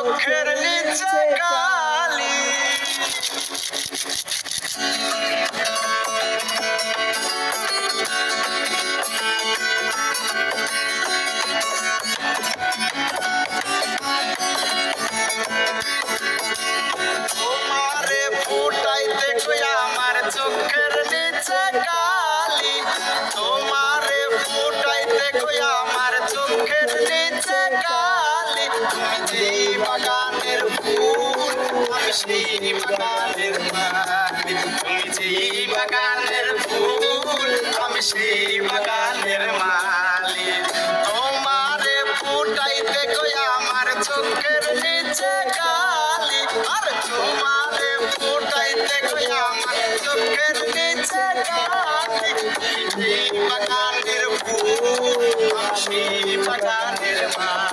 চোখের নিচে কালি তোমারে ফুটাইতে কইয়া আমার চোখের নিচে কালি তোমারে ফুটাইতে কইয়া আমার চোখের নিচে কালি তুমি যেই বাগানের ফুল আমি সেই বাগানের মালি তুমি যেই বাগানের ফুল আমি সেই বাগানের মালি তোমারে ফুটাইতে কইয়া আমার চোখের নিচে কালি আর তোমারে ফুটাইতে কইয়া আমার চোখের নিচে কালি তুমি যেই বাগানের ফুল আমি সেই বাগানের মালি